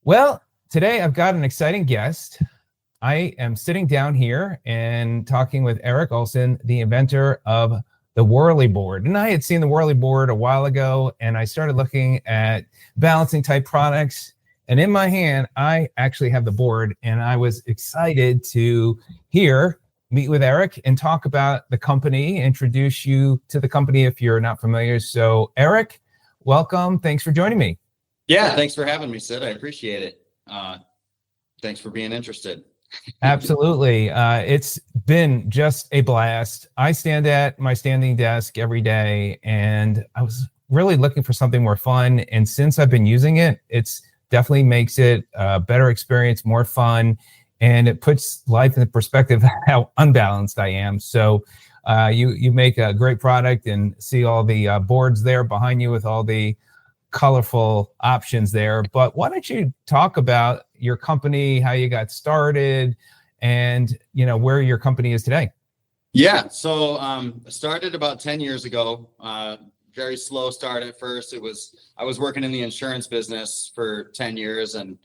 Well, today I've got an exciting guest. I am sitting down here and talking with Eric Olson, the inventor of the Whirly Board. And I had seen the Whirly Board a while ago, and I started looking at balancing type products. And in my hand, I actually have the board, and I was excited to meet with Eric and talk about the company, introduce you to the company if you're not familiar. So Eric, welcome. Thanks for joining me. Yeah, thanks for having me, Sid. I appreciate it. Thanks for being interested. Absolutely. It's been just a blast. I stand at my standing desk every day, and I was really looking for something more fun. And since I've been using it, it's definitely makes it a better experience, more fun, and it puts life in perspective how unbalanced I am. So you make a great product, and see all the boards there behind you with all the colorful options there. But why don't you talk about your company, how you got started, and where your company is today? Yeah, so I started about 10 years ago. Very slow start at first. I was working in the insurance business for 10 years, and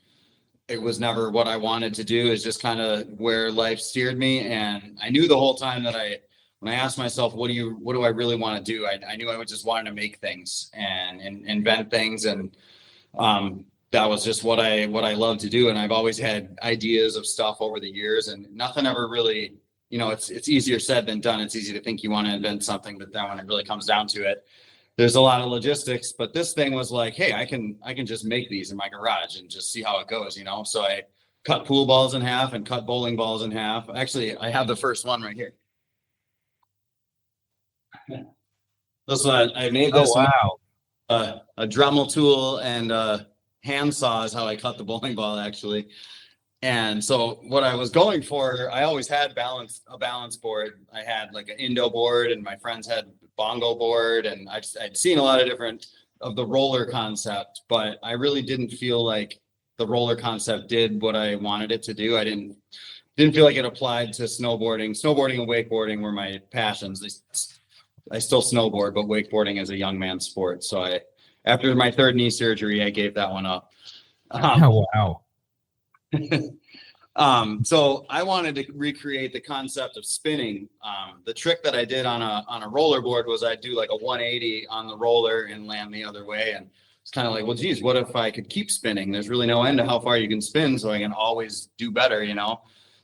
it was never what I wanted to do. It's just kind of where life steered me. And I knew the whole time that when I asked myself, what do I really want to do? I knew I was just wanting to make things and invent things. And that was just what I love to do. And I've always had ideas of stuff over the years, and nothing ever really, it's easier said than done. It's easy to think you want to invent something, but then when it really comes down to it, there's a lot of logistics. But this thing was like, hey, I can just make these in my garage and just see how it goes, So I cut pool balls in half and cut bowling balls in half. Actually, I have the first one right here. This one, I made this. Oh, wow. A Dremel tool and hand saw is how I cut the bowling ball, actually. And so what I was going for, I always had a balance board. I had like an Indo board, and my friends had bongo board, and I'd seen a lot of different of the roller concept, but I really didn't feel like the roller concept did what I wanted it to do. I didn't feel like it applied to snowboarding. Snowboarding and wakeboarding were my passions. I still snowboard, but wakeboarding is a young man's sport. So after my third knee surgery, I gave that one up. oh, wow. So I wanted to recreate the concept of spinning. The trick that I did on a roller board was I'd do like a 180 on the roller and land the other way. And it's kind of like, well, geez, what if I could keep spinning? There's really no end to how far you can spin, so I can always do better,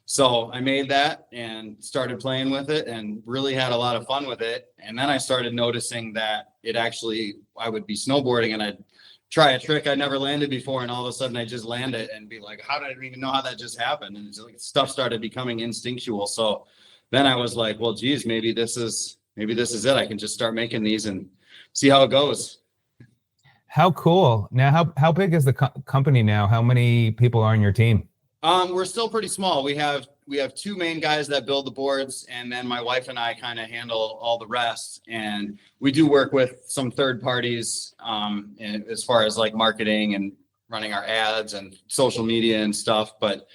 So I made that and started playing with it and really had a lot of fun with it. And then I started noticing that I would be snowboarding and I'd try a trick I never landed before, and all of a sudden I just land it and be like, how did I even know how that just happened? And it's like stuff started becoming instinctual. So then I was like, well, geez, maybe this is it. I can just start making these and see how it goes. How cool. Now, how big is the company now? How many people are on your team? We're still pretty small. We have two main guys that build the boards, and then my wife and I kind of handle all the rest. And we do work with some third parties as far as like marketing and running our ads and social media and stuff. But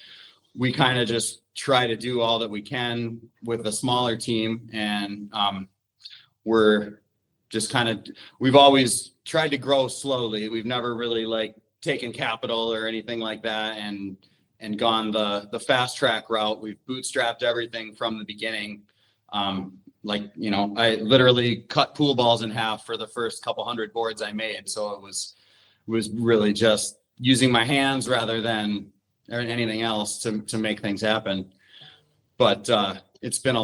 we kind of just try to do all that we can with a smaller team. And we're just we've always tried to grow slowly. We've never really like taken capital or anything like that and gone the fast track route. We've bootstrapped everything from the beginning. I literally cut pool balls in half for the first couple hundred boards I made. So it was really just using my hands rather than anything else to make things happen. But it's been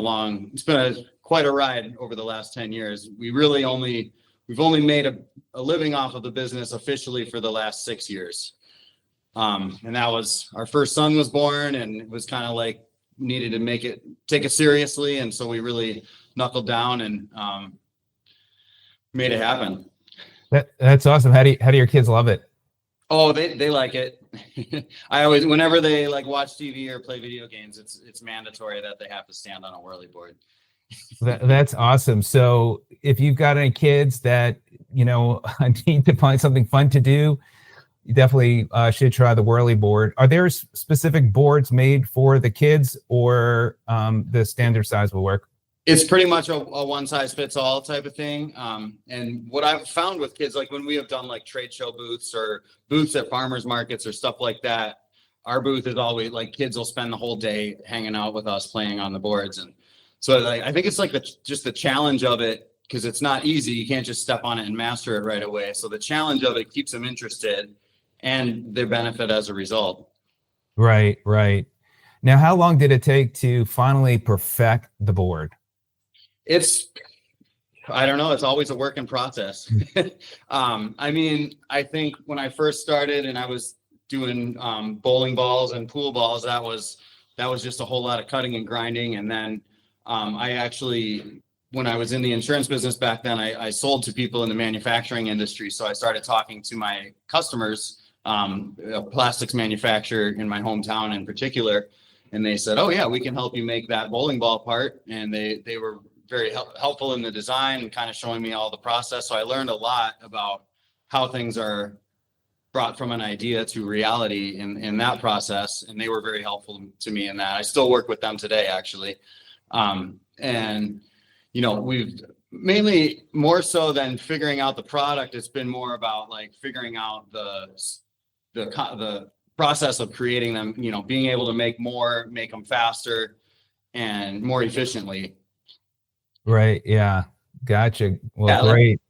quite a ride over the last 10 years. We've only made a living off of the business officially for the last 6 years. And that was our first son was born, and it was kind of like needed to take it seriously. And so we really knuckled down and made it happen. That's awesome. How do your kids love it? Oh, they like it. Whenever they like watch TV or play video games, it's mandatory that they have to stand on a whirly board. That's awesome. So if you've got any kids that, need to find something fun to do, you definitely should try the Whirly Board. Are there specific boards made for the kids, or the standard size will work? It's pretty much a one size fits all type of thing. And what I've found with kids, like when we have done like trade show booths or booths at farmers markets or stuff like that, our booth is always like kids will spend the whole day hanging out with us playing on the boards. And so like, I think it's like just the challenge of it, because it's not easy. You can't just step on it and master it right away. So the challenge of it keeps them interested and they benefit as a result. Right, right. Now, how long did it take to finally perfect the board? I don't know. It's always a work in process. I mean, I think when I first started and I was doing bowling balls and pool balls, that was just a whole lot of cutting and grinding. And then I actually, when I was in the insurance business back then, I sold to people in the manufacturing industry. So I started talking to my customers, a plastics manufacturer in my hometown in particular. And they said, oh yeah, we can help you make that bowling ball part. And they were very helpful in the design and kind of showing me all the process. So I learned a lot about how things are brought from an idea to reality in that process. And they were very helpful to me in that. I still work with them today, actually. And, you know, we've mainly more so than figuring out the product. It's been more about like figuring out the process of creating them, you know, being able to make more, make them faster and more efficiently. Right. Yeah. Gotcha. Well, Yeah, great.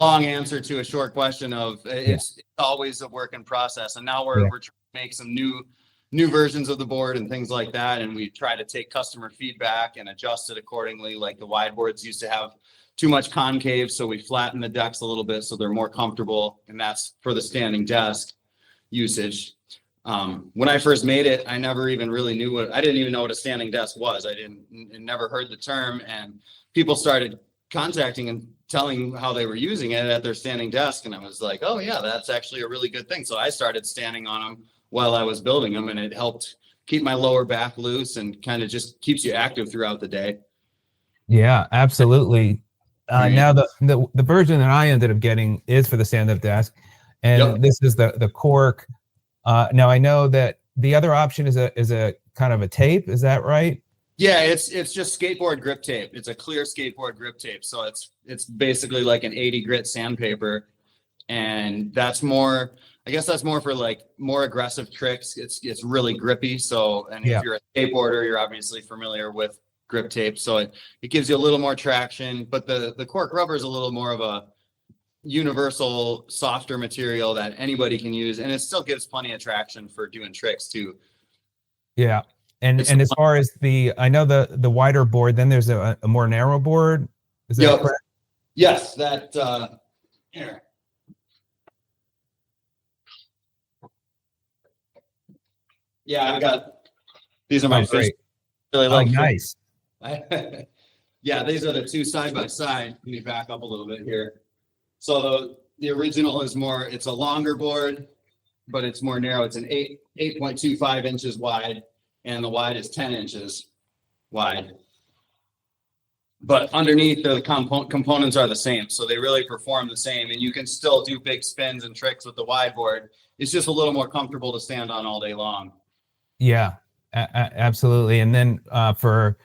long answer to a short question of it's always a work in process. And now we're trying to make some new versions of the board and things like that. And we try to take customer feedback and adjust it accordingly. Like the wide boards used to have too much concave. So we flatten the decks a little bit so they're more comfortable. And that's for the standing desk usage. When I first made it, I never even really I didn't even know what a standing desk was. I never heard the term, and people started contacting and telling how they were using it at their standing desk. And I was like, oh yeah, that's actually a really good thing. So I started standing on them while I was building them, and it helped keep my lower back loose and kind of just keeps you active throughout the day. Yeah, absolutely. Now the version that I ended up getting is for the stand-up desk, and this is the cork. Now I know that the other option is a kind of a tape. Is that right? Yeah, it's just skateboard grip tape. It's a clear skateboard grip tape. So it's basically like an 80 grit sandpaper, and that's more. I guess that's more for like more aggressive tricks. It's really grippy. So, and if you're a skateboarder, you're obviously familiar with grip tape. So it gives you a little more traction. But the cork rubber is a little more of a universal, softer material that anybody can use, and it still gives plenty of traction for doing tricks too. Yeah. And as far as I know the wider board, then there's a more narrow board. Is that correct? Yes, that here. Yeah, these are my fish. Really like nice. Yeah, these are the two side by side. Let me back up a little bit here. So the original is it's a longer board, but it's more narrow. It's an 8.25 inches wide, and the wide is 10 inches wide. But underneath, the components are the same, so they really perform the same, and you can still do big spins and tricks with the wide board. It's just a little more comfortable to stand on all day long. Yeah, absolutely. And then for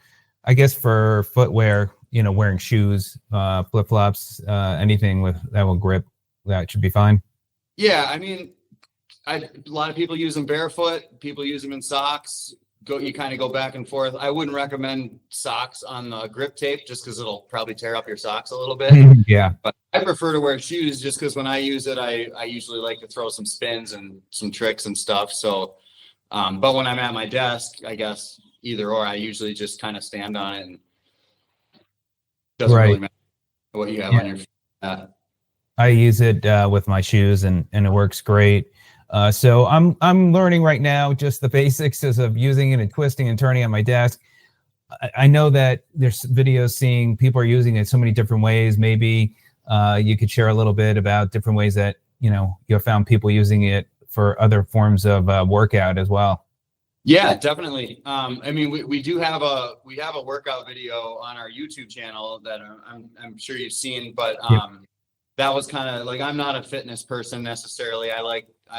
footwear, you know, wearing shoes, flip-flops, anything that will grip, that should be fine. Yeah, I mean, a lot of people use them barefoot. People use them in socks. You kind of go back and forth. I wouldn't recommend socks on the grip tape just because it'll probably tear up your socks a little bit. Yeah. But I prefer to wear shoes just because when I use it, I usually like to throw some spins and some tricks and stuff. So, but when I'm at my desk, I guess either or, I usually just kind of stand on it, and doesn't really matter what you have on your feet. I use it with my shoes, and it works great. So I'm learning right now just the basics of using it and twisting and turning on my desk. I know that there's videos seeing people are using it so many different ways. Maybe you could share a little bit about different ways that you found people using it for other forms of workout as well. Yeah, definitely. I mean, we have a workout video on our YouTube channel that I'm sure you've seen, but that was kind of like, I'm not a fitness person necessarily. I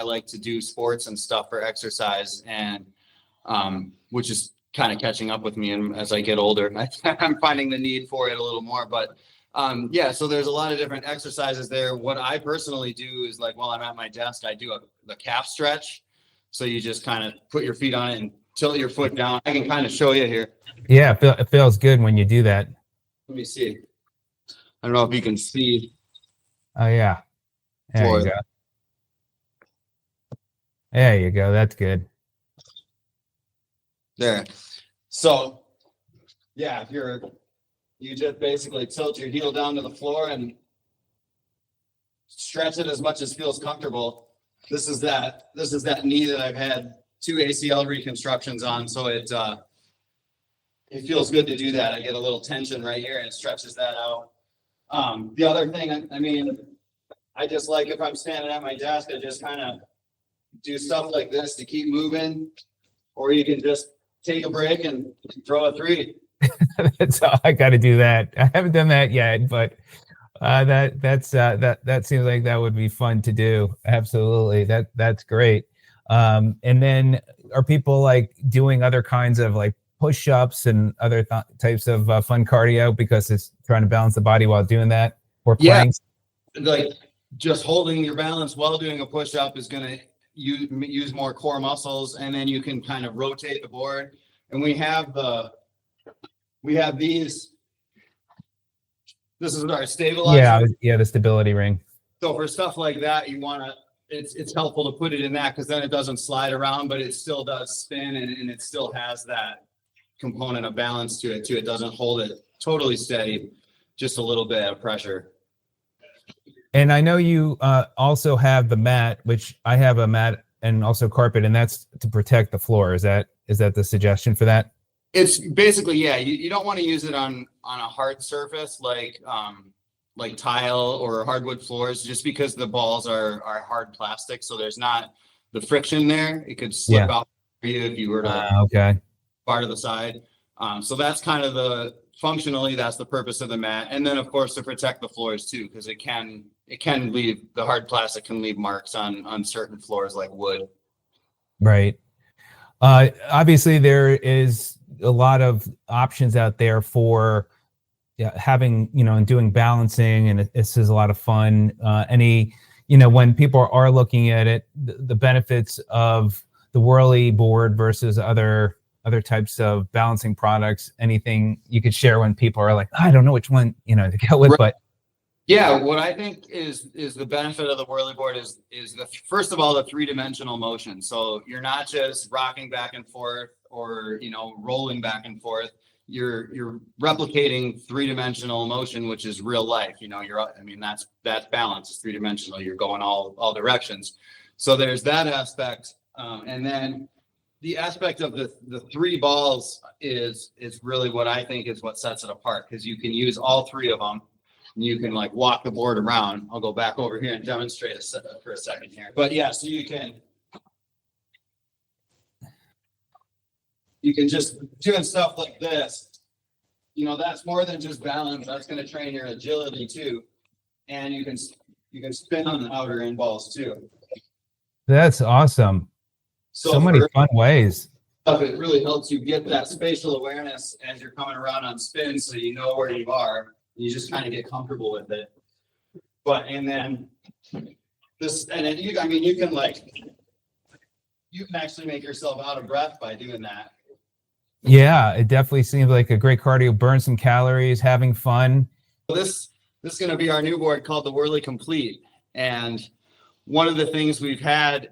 like to do sports and stuff for exercise, and which is kind of catching up with me, and as I get older, I'm finding the need for it a little more. But yeah, so there's a lot of different exercises there. What I personally do is, like, while I'm at my desk, I do the calf stretch. So you just kind of put your feet on it and tilt your foot down. I can kind of show you here. Yeah, it feels good when you do that. Let me see. I don't know if you can see. Oh yeah, there you go. There you go. That's good. There. So yeah, if you just basically tilt your heel down to the floor and stretch it as much as feels comfortable. This is that knee that I've had 2 ACL reconstructions on, so it feels good to do that. I get a little tension right here, and it stretches that out. The other thing, I mean, I just like, if I'm standing at my desk, I just kind of do stuff like this to keep moving, or you can just take a break and throw a 3. That's all. I got to do that. I haven't done that yet, but that seems like that would be fun to do. Absolutely. That's great. And then are people like doing other kinds of like push-ups and other types of fun cardio because it's trying to balance the body while doing that, or playing? Yeah, like just holding your balance while doing a push-up is going to use more core muscles, and then you can kind of rotate the board. And we have these. This is our stabilizer. Yeah, the stability ring. So for stuff like that, you want to. It's helpful to put it in that, because then it doesn't slide around, but it still does spin, and it still has that component of balance to it too. It doesn't hold it totally steady, just a little bit of pressure. And I know you also have the mat, which I have a mat and also carpet, and that's to protect the floor. Is that the suggestion for that? It's basically, yeah, you don't want to use it on a hard surface like tile or hardwood floors, just because the balls are hard plastic, so there's not the friction there. It could slip out for you if you were to far to the side. So that's kind of functionally, that's the purpose of the mat. And then of course to protect the floors too, because it can leave, the hard plastic can leave marks on certain floors like wood. Right. Obviously there is a lot of options out there for having, and doing balancing, and this is a lot of fun. When people are looking at it, the benefits of the Whirly Board versus other types of balancing products, anything you could share when people are like, I don't know which one, to go with, but. Yeah, what I think is the benefit of the Whirly Board is first of all, the 3-dimensional motion. So you're not just rocking back and forth or, rolling back and forth. You're replicating 3-dimensional motion, which is real life. That's balance. It's 3-dimensional. You're going all directions. So there's that aspect. And then the aspect of the 3 balls is really what I think is what sets it apart, because you can use all 3 of them. You can like walk the board around. I'll go back over here and demonstrate for a second here. But yeah, so you can just doing stuff like this. That's more than just balance. That's going to train your agility too. And you can spin on the outer end balls too. That's awesome. So many fun ways. It really helps you get that spatial awareness as you're coming around on spin, so you know where you are. You just kind of get comfortable with it. And then you can actually make yourself out of breath by doing that. Yeah, it definitely seems like a great cardio, burn some calories, having fun. This is going to be our new board called the Whirly Complete. And one of the things we've had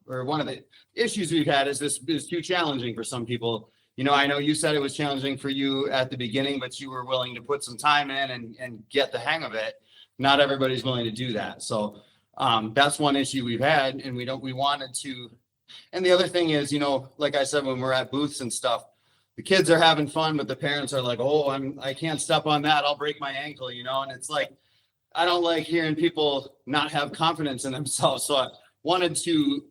one of the issues we've had is this is too challenging for some people. I know you said it was challenging for you at the beginning, but you were willing to put some time in and get the hang of it. Not everybody's willing to do that. So that's one issue we've had, and we wanted to. And the other thing is, like I said, when we're at booths and stuff, the kids are having fun, but the parents are like, oh, I can't step on that. I'll break my ankle, and it's like, I don't like hearing people not have confidence in themselves. So I wanted to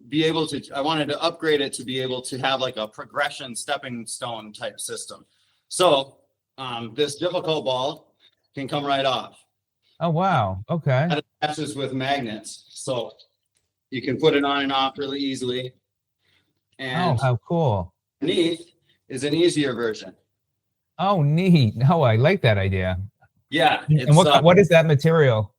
upgrade it to be able to have like a progression stepping stone type system. So this difficult ball can come right off. Oh, wow. Okay. It attaches with magnets. So you can put it on and off really easily. And how cool. underneath, is an easier version. Oh, neat. No, I like that idea. Yeah. And what is that material?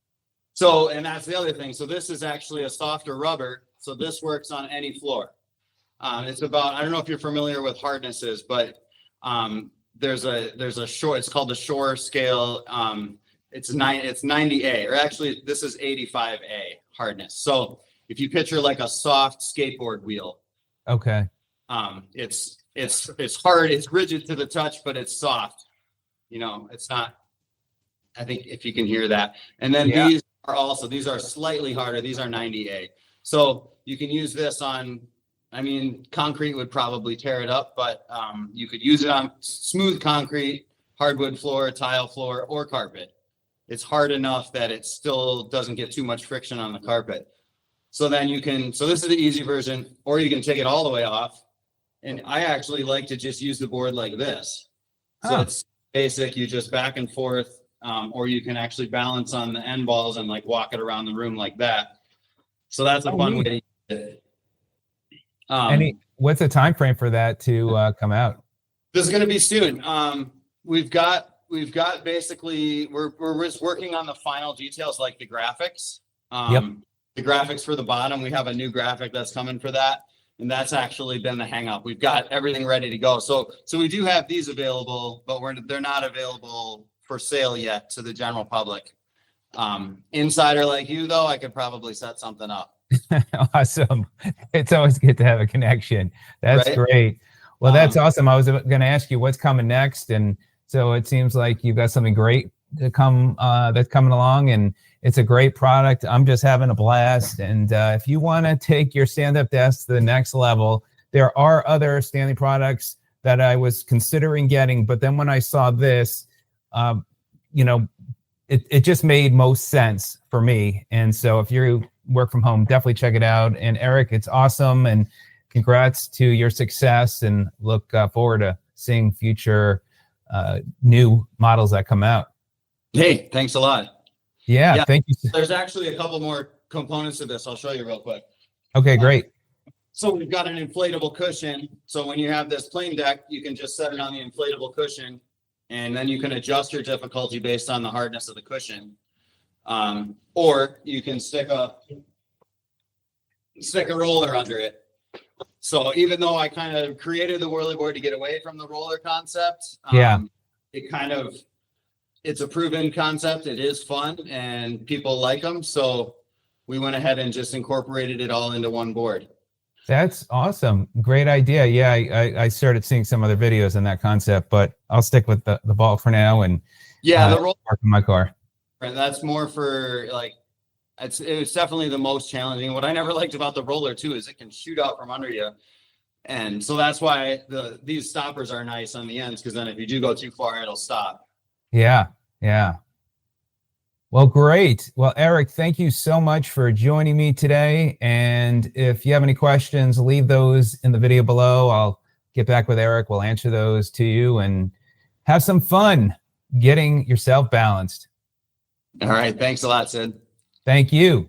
So, and that's the other thing. So this is actually a softer rubber. So this works on any floor. It's about, I don't know if you're familiar with hardnesses, but there's a shore, it's called the Shore scale. It's 90A, or actually this is 85A hardness. So if you picture like a soft skateboard wheel. Okay. It's hard, it's rigid to the touch, but it's soft. You know, it's not, I think if you can hear that. And then these are slightly harder. These are 90A. So you can use this on, I mean, concrete would probably tear it up, but you could use it on smooth concrete, hardwood floor, tile floor, or carpet. It's hard enough that it still doesn't get too much friction on the carpet. So then so this is the easy version, or you can take it all the way off. And I actually like to just use the board like this. So it's basic, you just back and forth, or you can actually balance on the end balls and like walk it around the room like that. So that's a fun way to use it. What's the time frame for that to come out? This is going to be soon. We've got basically, we're just working on the final details, like the graphics. The graphics for the bottom, we have a new graphic that's coming for that. And that's actually been the hang up. We've got everything ready to go. So we do have these available, but they're not available for sale yet to the general public. Insider like you though, I could probably set something up. Awesome. It's always good to have a connection. That's great. Well, that's awesome. I was going to ask you what's coming next. And so it seems like you've got something great to come, that's coming along, and it's a great product. I'm just having a blast. And if you want to take your stand-up desk to the next level, there are other standing products that I was considering getting. But then when I saw this, it just made most sense for me. And so if you work from home, definitely check it out. And Eric, it's awesome. And congrats to your success, and look forward to seeing future new models that come out. Hey, thanks a lot. Yeah, thank you. There's actually a couple more components to this. I'll show you real quick. Okay, great. So we've got an inflatable cushion. So when you have this plane deck, you can just set it on the inflatable cushion, and then you can adjust your difficulty based on the hardness of the cushion. Or you can stick a roller under it. So even though I kind of created the Whirly Board to get away from the roller concept, it's a proven concept. It is fun and people like them. So we went ahead and just incorporated it all into one board. That's awesome. Great idea. Yeah, I started seeing some other videos on that concept, but I'll stick with the ball for now. And the roller park in my car. And that's more for like, it was definitely the most challenging. What I never liked about the roller too is it can shoot out from under you. And so that's why these stoppers are nice on the ends, because then if you do go too far, it'll stop. Yeah. Well, great. Well, Eric, thank you so much for joining me today. And if you have any questions, leave those in the video below. I'll get back with Eric. We'll answer those to you, and have some fun getting yourself balanced. All right. Thanks a lot, Sid. Thank you.